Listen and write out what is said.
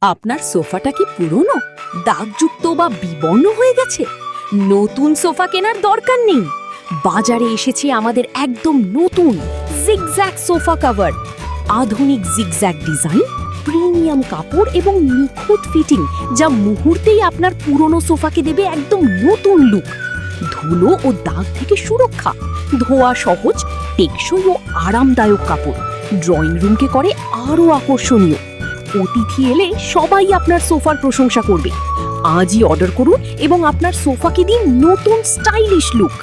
আপনার সোফাটা কি পুরনো, দাগযুক্ত বা বিবর্ণ হয়ে গেছে? নতুন সোফা কেনার দরকার নেই। বাজারে এসেছে আমাদের একদম নতুন জিগজ্যাগ সোফা কভার। আধুনিক জিগজ্যাগ ডিজাইন, প্রিমিয়াম কাপড় এবং নিখুঁত ফিটিং, যা মুহূর্তেই আপনার পুরনো সোফাকে দেবে একদম নতুন লুক। ধুলো ও দাগ থেকে সুরক্ষা, ধোয়া সহজ, টেকসই ও আরামদায়ক কাপড় ড্রয়িং রুমকে করে আরও আকর্ষণীয়। অতিথি এলে সবাই আপনার সোফার প্রশংসা করবে। আজই অর্ডার করুন এবং আপনার সোফাকে দিন নতুন স্টাইলিশ লুক।